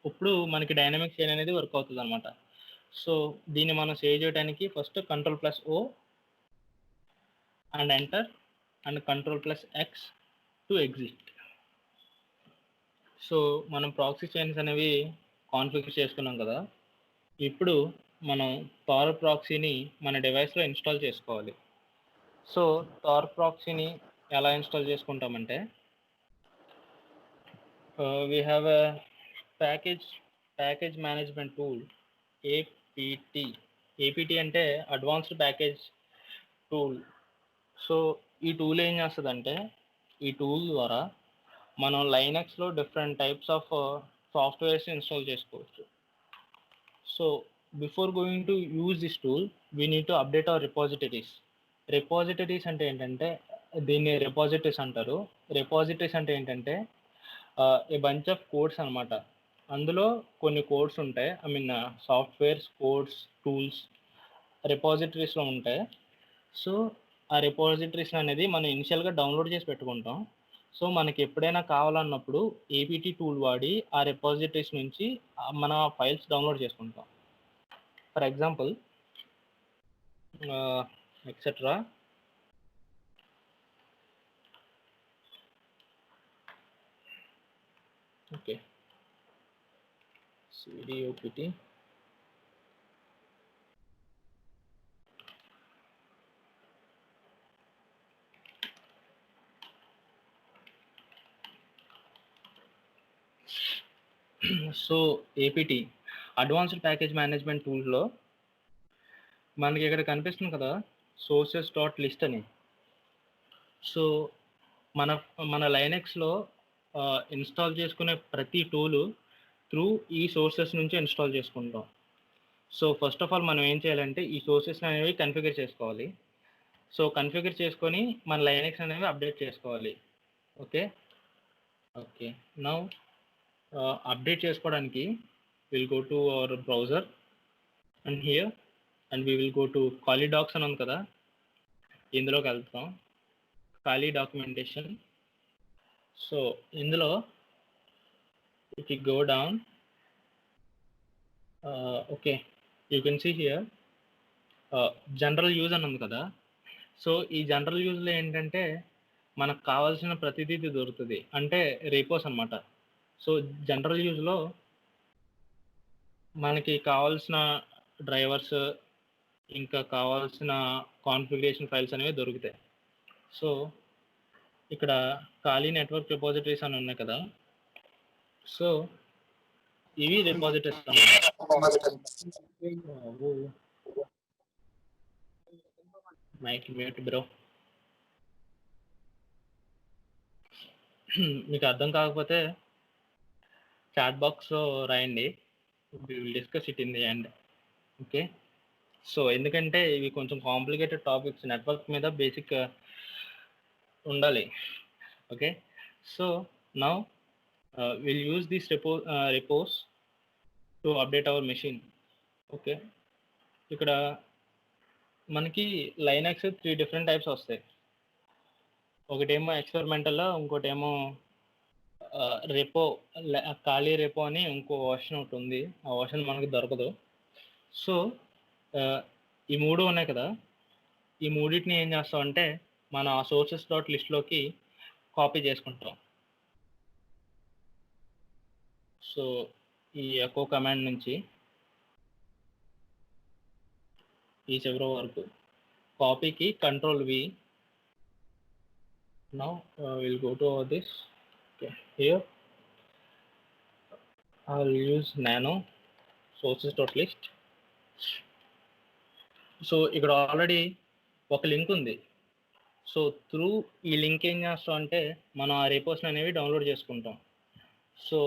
ఇప్పుడు మనకి డైనామిక్ చైన్ అనేది వర్క్ అవుతుంది అనమాట. సో దీన్ని మనం సేవ్ చేయడానికి first Ctrl+O and enter and Ctrl+X to exit. So మనం ప్రాక్సీ చైన్స్ అనేవి కాన్ఫిగర్ చేసుకున్నాం కదా, ఇప్పుడు మనం Tor ప్రాక్సీని మన డివైస్లో ఇన్స్టాల్ చేసుకోవాలి. సో Tor ప్రాక్సీని ఎలా ఇన్స్టాల్ చేసుకుంటామంటే we have a package management tool apt APT అంటే అడ్వాన్స్డ్ ప్యాకేజ్ టూల్. సో ఈ టూల్ ఏం చేస్తుందంటే, ఈ టూల్ ద్వారా మనం లైనక్స్లో different types of softwares install చేసుకోవచ్చు. So before going to use this tool we need to update hour repositories. Repositories అంటే ఏంటంటే, దీన్ని రిపాజిటరీస్ అంటారు. రిపాజిటరీస్ అంటే ఏంటంటే ఏ బంచ్ ఆఫ్ కోడ్స్ అనమాట. అందులో కొన్ని కోడ్స్ ఉంటాయి, I mean softwares, codes, tools రిపాజిటరీస్లో ఉంటాయి. సో ఆ రిపాజిటరీస్ అనేది మనం ఇనిషియల్గా డౌన్లోడ్ చేసి పెట్టుకుంటాం. సో మనకి ఎప్పుడైనా కావాలన్నప్పుడు ఏపీటీ టూల్ వాడి ఆ రిపాజిటరీస్ నుంచి మన ఫైల్స్ డౌన్లోడ్ చేసుకుంటాం. For example etcetera okay cdopt so APT advanced package management టూల్లో మనకి ఇక్కడ కనిపిస్తుంది కదా, సోర్సెస్ డాట్ లిస్ట్ అని. సో మన లైనక్స్లో ఇన్స్టాల్ చేసుకునే ప్రతి టూలు త్రూ ఈ సోర్సెస్ నుంచి ఇన్స్టాల్ చేసుకుంటాం. సో ఫస్ట్ ఆఫ్ ఆల్ మనం ఏం చేయాలంటే ఈ సోర్సెస్ అనేవి కన్ఫిగర్ చేసుకోవాలి. సో కన్ఫిగర్ చేసుకొని మన లైనక్స్ అనేవి అప్డేట్ చేసుకోవాలి. ఓకే నౌ అప్డేట్ చేసుకోవడానికి will go to our browser and here and we will go to Kali docs అని ఉంది కదా, ఇందులోకి వెళ్తాం. ఖాళీ డాక్యుమెంటేషన్. సో ఇందులో if you go down, okay you can see here general use అని ఉంది కదా. సో ఈ జనరల్ యూజ్లో ఏంటంటే మనకు కావాల్సిన ప్రతిదీ దొరుకుతుంది, అంటే రేపోస్ అనమాట. సో జనరల్ యూజ్లో మనకి కావాల్సిన డ్రైవర్స్ ఇంకా కావాల్సిన కాన్ఫిగరేషన్ ఫైల్స్ అనేవి దొరుకుతాయి. సో ఇక్కడ ఖాళీ నెట్వర్క్ రిపాజిటరీస్ అని ఉన్నాయి కదా. సో ఇవి రిపాజిటరీస్ మైక్ మ్యూట్ బ్రో. మీకు అర్థం కాకపోతే చాట్ బాక్స్లో రాయండి, we will discuss it in the end. Okay so ఎందుకంటే ఇవి కొంచెం కాంప్లికేటెడ్ టాపిక్స్, నెట్వర్క్ మీద బేసిక్ ఉండాలి. Okay so now will use this repos to update our machine. Okay ఇక్కడ మనకి లైనక్స్ 3 డిఫరెంట్ టైప్స్ వస్తాయి. ఒకటేమో ఎక్స్పెరిమెంటల్, ఇంకోటేమో రెపో, ఖాళీ రెపో అని ఇంకో వర్షన్ ఒకటి ఉంది. ఆ వర్షన్ మనకి దొరకదు. సో ఈ మూడు ఉన్నాయి కదా, ఈ మూడింటిని ఏం చేస్తామంటే మన సోర్సెస్ డాట్ లిస్ట్లోకి కాపీ చేసుకుంటాం. సో ఈ ఎకో కమాండ్ నుంచి ఈ చివరి వరకు కాపీకి control V. Now will go to this. Okay here I will use nano sources dot list. So ఇక్కడ ఆల్రెడీ ఒక లింక్ ఉంది. సో త్రూ ఈ లింక్ ఏం చేస్తాం అంటే మనం ఆ రిపోస్ అనేవి డౌన్లోడ్ చేసుకుంటాం. సో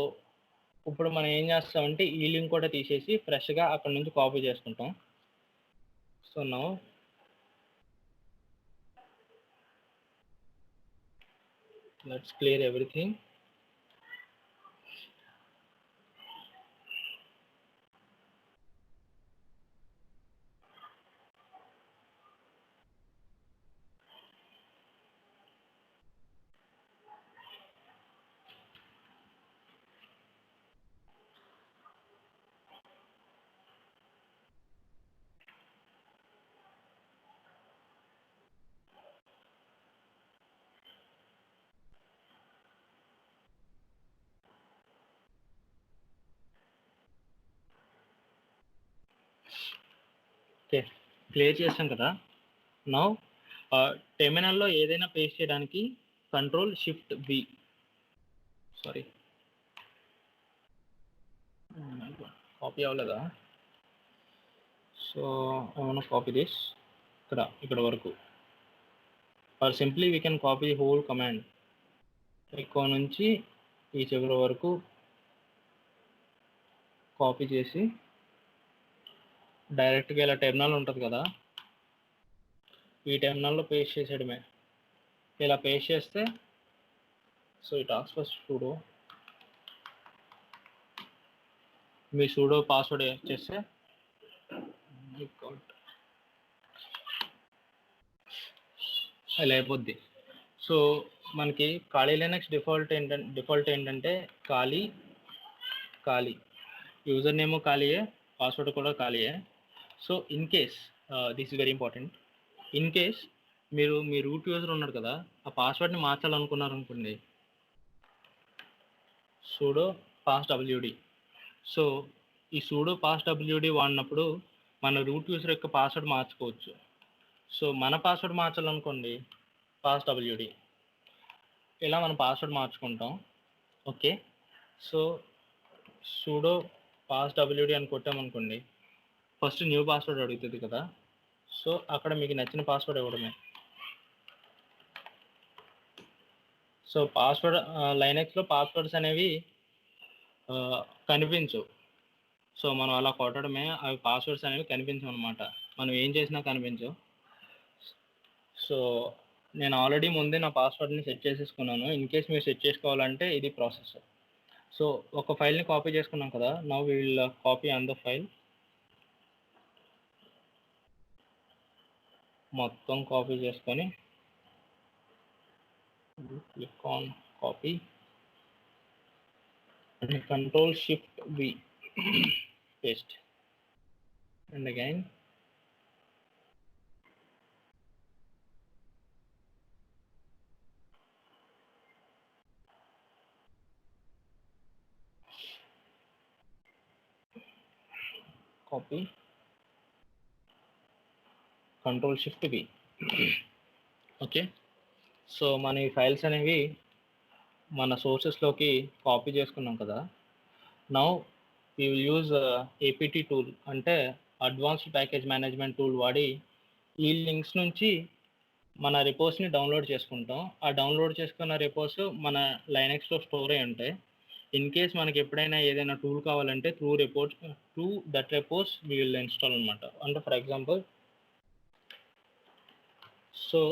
ఇప్పుడు మనం ఏం చేస్తామంటే ఈ లింక్ కూడా తీసేసి ఫ్రెష్గా అక్కడ నుంచి కాపీ చేసుకుంటాం. So now let's clear everything. Okay clear చేసాం కదా. నౌ టెర్మినల్లో ఏదైనా పేస్ట్ చేయడానికి కంట్రోల్ షిఫ్ట్ వి. సారీ కాపీ అవ్వలేదా? So I want to copy this ఇక్కడ వరకు, or simply we can copy the whole command ఎక్కువ నుంచి ఈ చివరి వరకు కాపీ చేసి డైరెక్ట్గా ఇలా టెర్మినల్ ఉంటుంది కదా, ఈ టెర్మినల్లో పేస్ట్ చేసేయడమే. ఇలా పేస్ట్ చేస్తే సో ఈ టాక్స్ ఫస్ట్ సూడో, మీ సూడో పాస్వర్డ్ చేస్తే ఇలా అయిపోద్ది. సో మనకి ఖాళీ లినక్స్ డిఫాల్ట్ ఏంటంటే ఖాళీ యూజర్ నేమ్ ఖాళీయే, పాస్వర్డ్ కూడా ఖాళీయే. So in case this is very important, in case మీరు మీ రూట్ యూజర్ ఉన్నాడు కదా, ఆ పాస్వర్డ్ని మార్చాలనుకున్నారు అనుకోండి, సూడో పాస్ డబ్ల్యూడి. సో ఈ సూడో పాస్ డబ్ల్యూడి వాడినప్పుడు మన రూట్ యూజర్ యొక్క పాస్వర్డ్ మార్చుకోవచ్చు. సో మన పాస్వర్డ్ మార్చాలనుకోండి, పాస్ డబ్ల్యూడి, ఇలా మనం పాస్వర్డ్ మార్చుకుంటాం. Okay, so sudo pass WD అని కొట్టామనుకోండి, ఫస్ట్ న్యూ పాస్వర్డ్ అడుగుతుంది కదా, సో అక్కడ మీకు నచ్చిన పాస్వర్డ్ ఇవ్వడమే. సో పాస్వర్డ్ లైనక్స్లో పాస్వర్డ్స్ అనేవి కనిపించవు. సో మనం అలా కొట్టడమే, అవి పాస్వర్డ్స్ అనేవి కనిపించవు అనమాట, మనం ఏం చేసినా కనిపించవు. సో నేను ఆల్రెడీ ముందే నా పాస్వర్డ్ని సెట్ చేసేసుకున్నాను. ఇన్ కేస్ మీరు సెట్ చేసుకోవాలంటే ఇది ప్రాసెస్. సో ఒక ఫైల్ని కాపీ చేసుకున్నాం కదా, now we will copy on the file. మొత్తం కాపీ చేసుకొని click on copy and control shift V paste, and again copy, control shift V. Okay, so మన ఈ ఫైల్స్ అనేవి మన సోర్సెస్లోకి కాపీ చేసుకున్నాం కదా. Now we will use APT tool, అంటే advanced package management tool వాడి ఈ లింక్స్ నుంచి మన రిపోర్ట్స్ని డౌన్లోడ్ చేసుకుంటాం. ఆ డౌన్లోడ్ చేసుకున్న రిపోర్ట్స్ మన లైనక్స్లో స్టోర్ అయి ఉంటాయి. ఇన్ కేస్ మనకి ఎప్పుడైనా ఏదైనా టూల్ కావాలంటే through that reports we will install అనమాట. అంటే for example, so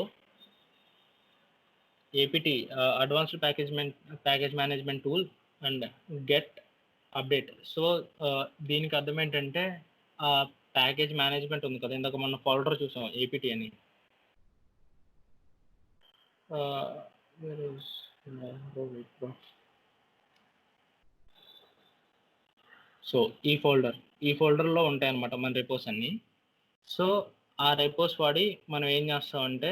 APT advanced package management tool and get update. So దీనికి అర్థం ఏంటంటే ఆ ప్యాకేజ్ మేనేజ్మెంట్ ఉంది కదా, ఇందాక మన ఫోల్డర్ చూసాం ఏపీటీ అని. సో ఈ ఫోల్డర్లో ఉంటాయి అన్నమాట మన రిపోర్ట్స్ అన్నీ. సో ఆ రిపోర్ట్స్ వాడి మనం ఏం చేస్తామంటే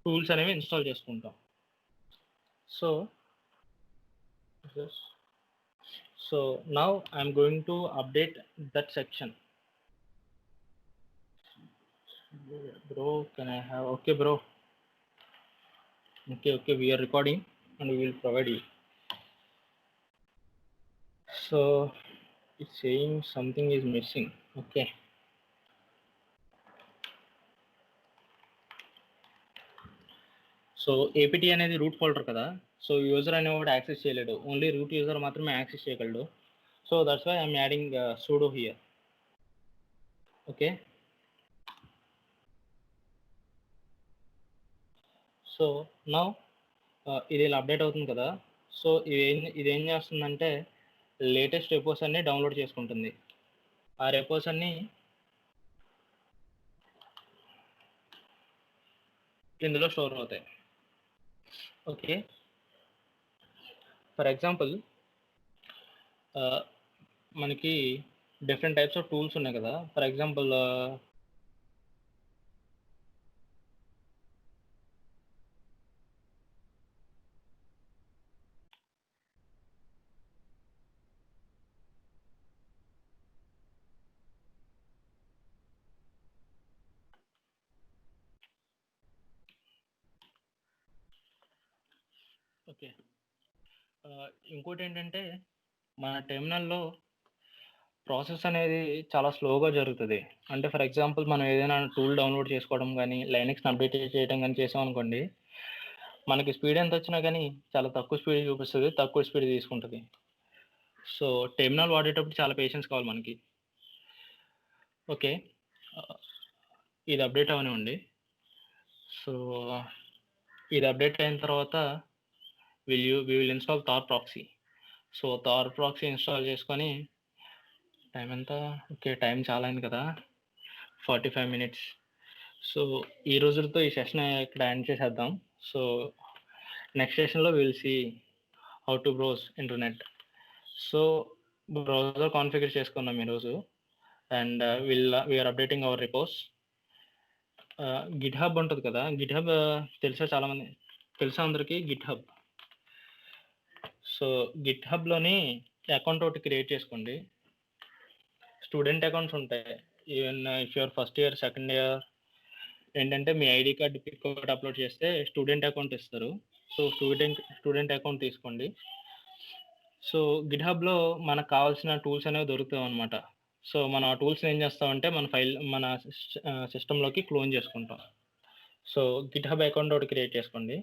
టూల్స్ అనేవి ఇన్స్టాల్ చేసుకుంటాం. So now I'm going to update that section. Bro, can I have? Okay, bro. Okay, we are recording and we will provide you. So it's saying something is missing. Okay. So APT అనేది root folder కదా, so user అనేవాడు access చేయలేడు, only root user మాత్రమే access చేయగలడు. So that's why I'm adding sudo here. Okay, so now ఇది ఇలా update అవుతుంది కదా. సో ఇదేం చేస్తుందంటే లేటెస్ట్ రిపోర్ట్స్ అన్నీ డౌన్లోడ్ చేసుకుంటుంది. ఆ రిపోర్ట్స్ అన్నీ ఇందులో స్టోర్ అవుతాయి. ఓకే, ఫర్ ఎగ్జాంపుల్ మనకి డిఫరెంట్ టైప్స్ ఆఫ్ టూల్స్ ఉన్నాయి కదా. ఫర్ ఎగ్జాంపుల్ ఓకే, ఇంకోటి ఏంటంటే మన టెర్మినల్లో ప్రాసెస్ అనేది చాలా స్లోగా జరుగుతది. అంటే ఫర్ ఎగ్జాంపుల్ మనం ఏదైనా టూల్ డౌన్‌లోడ్ చేసుకోవడం గానీ, లైనక్స్‌ని అప్డేట్ చేయడం గానీ చేసామనుకోండి, మనకి స్పీడ్ ఎంతొచ్చినా గానీ చాలా తక్కువ స్పీడ్ చూపిస్తది. తక్కువ స్పీడ్ తీసుకుంటది. సో, టెర్మినల్ వాడేటప్పుడు చాలా పేషెన్స్ కావాలి మనకి. ఓకే. ఆహ్, ఇది అప్డేట్ అవ్వనివ్వండి. సో, ఇది అప్డేట్ అయిన తర్వాత we will install Tor proxy. So, Tor proxy install చేసుకొని టైం ఎంత? ఓకే. టైం చాలా అయింది కదా! 45 మినిట్స్. సో, ఈ రోజులతో ఈ సెషన్ ఇక్కడ ఎండ్ చేసేద్దాం. సో, నెక్స్ట్ సెషన్‌లో we will see how to browse internet. So, browser configure చేసుకున్నాం ఈరోజు. And we are updating our repos. GitHub ఉంటది కదా! గిట్‌హబ్ తెలుసా అందరికి గిట్‌హబ్? సో, గిట్‌హబ్‌లోని అకౌంట్ ఒకటి క్రియేట్ చేసుకోండి. స్టూడెంట్ అకౌంట్స్ ఉంటాయి. Even if you are first year, second year ఏంటంటే మీ ఐడీ కార్డ్ పిక్ ఒకటి అప్లోడ్ చేస్తే స్టూడెంట్ అకౌంట్ ఇస్తారు. సో, స్టూడెంట్ అకౌంట్ తీసుకోండి. సో, గిట్‌హబ్‌లో మనకు కావాల్సిన టూల్స్ అనేవి దొరుకుతాయన్నమాట. సో, మనం ఆ టూల్స్‌ని ఏం చేస్తామంటే మన సిస్టమ్‌లోకి క్లోన్ చేసుకుంటాం. సో, గిట్‌హబ్ అకౌంట్ ఒకటి క్రియేట్ చేసుకోండి.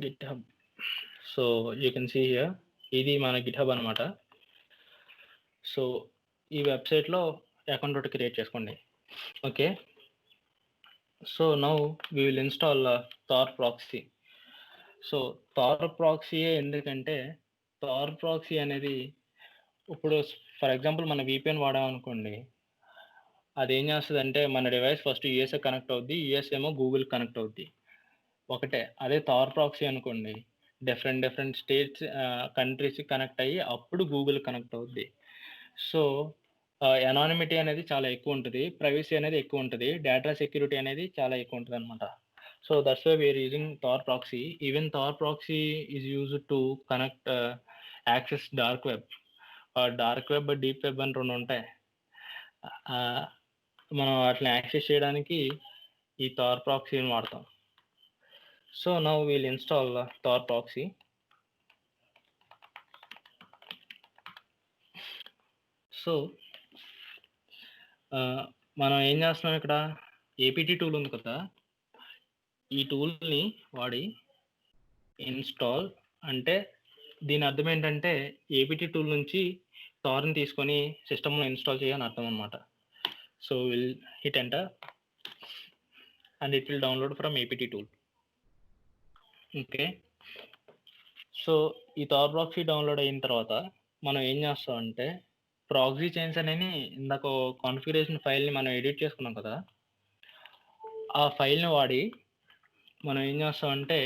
GitHub. So, you can see here ఇది మన గిట్‌హబ్ అనమాట. సో, ఈ వెబ్‌సైట్‌లో అకౌంట్ ఒకటి క్రియేట్ చేసుకోండి. Okay. So, now we will install Tor proxy. So, Tor ప్రాక్సీయే ఎందుకంటే, థార్ ప్రాక్సీ అనేది ఇప్పుడు ఫర్ ఎగ్జాంపుల్ మన వీపీఎన్ వాడామనుకోండి, అదేం చేస్తదంటే మన డివైస్ ఫస్ట్ యూఎస్‌ఏ కనెక్ట్ అవుద్ది. యూఎస్ ఏమో గూగుల్‌కి కనెక్ట్ అవుద్ది. ఒకటే. అదే థార్ ప్రాక్సీ అనుకోండి, డిఫరెంట్ స్టేట్స్ కంట్రీస్‌కి కనెక్ట్ అయ్యి అప్పుడు గూగుల్‌కి కనెక్ట్ అవుద్ది. సో, ఎనానిమిటీ అనేది చాలా ఎక్కువుంటది. ప్రైవసీ అనేది ఎక్కువుంటది. డేటా సెక్యూరిటీ అనేది చాలా ఎక్కువుంటదనమాట. So, that's why we are using Tor proxy. Even Tor proxy is used to connect access dark web. Dark web, deep web అని 2 ఉంటాయి. ఆహ్, మనం వాటిని యాక్సెస్ చేయడానికి ఈ థార్ ప్రాక్సీని వాడతాం. So, now will install Tor proxy. So, మనం ఏం చేస్తున్నాం ఇక్కడ ఏపీటీ టూల్ ఉంది కదా! ఈ టూల్‌ని వాడి ఇన్‌స్టాల్ అంటే దీని అర్థం ఏంటంటే ఏపీటీ టూల్ నుంచి థార్‌ని తీసుకొని సిస్టమ్‌లో ఇన్‌స్టాల్ చేయి అని అర్థం అనమాట. So, will hit enter and it will download from APT tool. Okay. So, ఈ థార్ ప్రాక్సీ డౌన్‌లోడ్ అయిన తర్వాత మనం ఏం చేస్తామంటే ప్రాక్సీ చైన్స్ అనేవి ఇందాక కాన్ఫిగరేషన్ ఫైల్‌ని మనం ఎడిట్ చేసుకున్నాం కదా! ఆ ఫైల్‌ని వాడి మనం ఏం చేస్తామంటే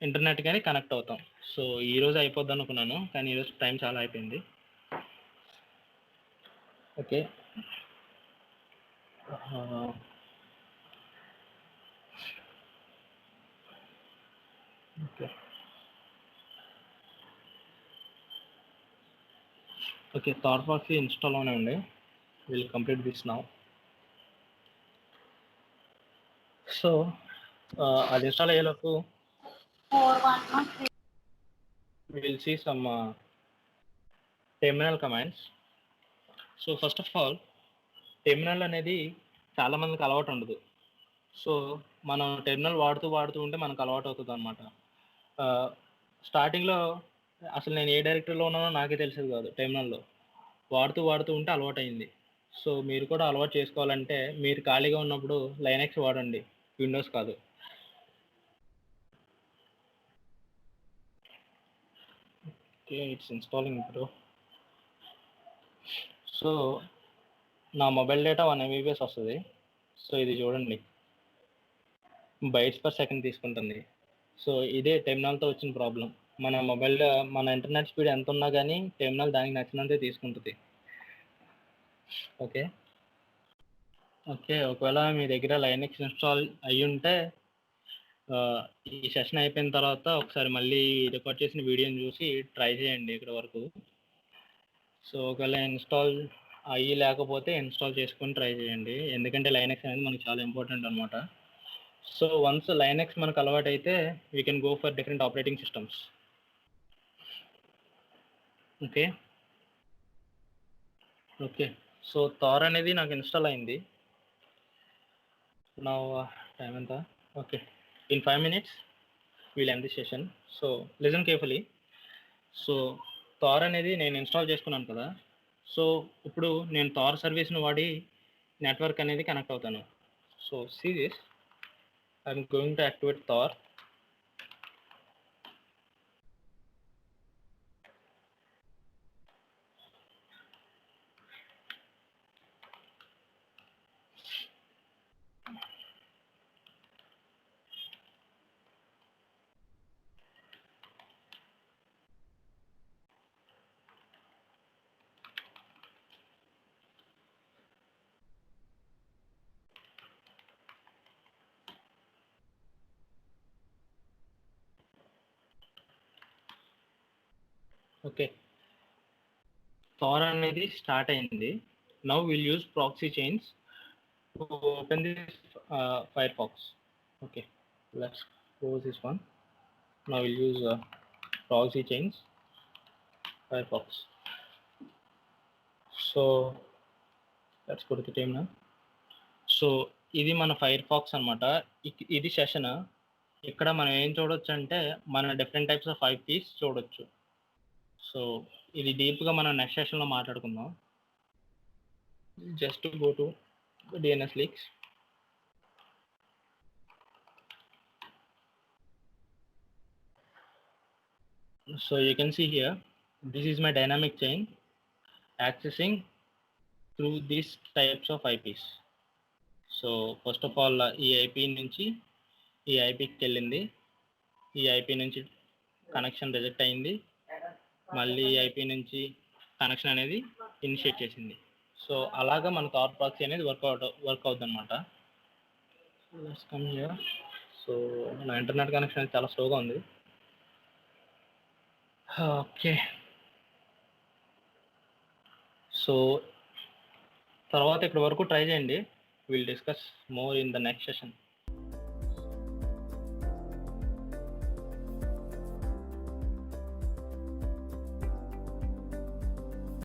ఇంటర్నెట్ గాని కనెక్ట్ అవుతాం. సో, ఈరోజు అయిపోద్దనుకున్నాను. కానీ ఈరోజు టైం చాలా అయిపోయింది. Okay. Ah, okay. Okay. Tor proxy install లోనే ఉంది. Will complete this now. So, అది ఇన్‌స్టాల్ అయ్యేలోపు we will see some terminal commands. So, first of all terminal అనేది చాలా మందికి అలవాటు ఉండదు. సో, మనం టెర్మినల్ వాడుతూ ఉంటే మనకు అలవాటు అవుతదనమాట. ఆహ్, స్టార్టింగ్‌లో అసలు నేను ఏ డైరెక్టరీలో ఉన్నానో నాకే తెలిసేది కాదు టెర్మినల్‌లో. వాడుతూ ఉంటే అలవాటయింది. సో, మీరు కూడా అలవాటు చేసుకోవాలంటే మీరు ఖాళీగా ఉన్నప్పుడు లైనక్స్ వాడండి. విండోస్ కాదు. Okay. It's installing bro. So, నా మొబైల్ డేటా 1 ఎంబీపీఎస్ వస్తది. సో, ఇది చూడండి. బైట్స్ పర్ సెకండ్ తీసుకుంటుంది. సో, ఇదే టెర్మినల్‌తో వచ్చిన ప్రాబ్లమ్. మన ఇంటర్నెట్ స్పీడ్ ఎంతున్నా గానీ టెర్మినల్ దానికి నచ్చినంతే తీసుకుంటది. ఓకే. ఓకే. ఒకవేళ మీ దగ్గర లైనక్స్ ఇన్‌స్టాల్ అయ్యుంటే ఆహ్, ఈ సెషన్ అయిపోయిన తర్వాత ఒకసారి మళ్ళీ రికార్డ్ చేసిన వీడియోని చూసి ట్రై చేయండి ఇక్కడి వరకు. సో, ఒకవేళ లేకపోతే ఇన్‌స్టాల్ చేసుకొని ట్రై చేయండి. ఎందుకంటే లైనక్స్ అనేది మనకు చాలా ఇంపార్టెంట్ అనమాట. సో, వన్స్ లైనక్స్ మనకు అలవాటైతే we can go for different operating systems. Okay. Okay. So, Tor అనేది నాకు ఇన్‌స్టాల్ అయింది. నౌ టైమ్ ఎంత? Okay. In 5 minutes will end the session. So, listen carefully. So, Tor అనేది నేను ఇన్‌స్టాల్ చేసుకున్నాను కదా! సో, ఇప్పుడు నేను థార్ సర్వీస్‌ని వాడి నెట్వర్క్ అనేది కనెక్ట్ అవుతాను. So, see this. I am going to activate Tor. Okay. Tor అనేది స్టార్ట్ అయింది. Now will use proxy chains to open this Firefox. Okay. Let's close this one. Now we'll use proxy chains Firefox. So let's go to the terminal. So ఇది మన fire pox అనమాట. ఇది session. ఇక్కడ మనం ఏం చూడొచ్చు అంటే మన డిఫరెంట్ టైప్స్ ఆఫ్ ఐపీస్ చూడొచ్చు. సో ఇది డీప్గా మనం నెక్స్ట్ సెషన్లో మాట్లాడుకుందాం. Just go to DNS leaks. So you can see here this is my dynamic chain accessing through these types of IPs. So first of all ఈ IP నుంచి ఈ ఐపీకి వెళ్ళింది. ఈ ఐపీ నుంచి కనెక్షన్ రిజెక్ట్ అయింది. మళ్ళీ ఈ ఐపీ నుంచి కనెక్షన్ అనేది ఇనిషియేట్ చేసింది. సో అలాగా మన థార్ ప్రాక్సీ అనేది వర్క్ అవుతుంది అనమాట. Let's come here. సో నా ఇంటర్నెట్ కనెక్షన్ అనేది చాలా స్లోగా ఉంది. ఓకే. సో తర్వాత ఇక్కడ వరకు ట్రై చేయండి. Will discuss more in the next session.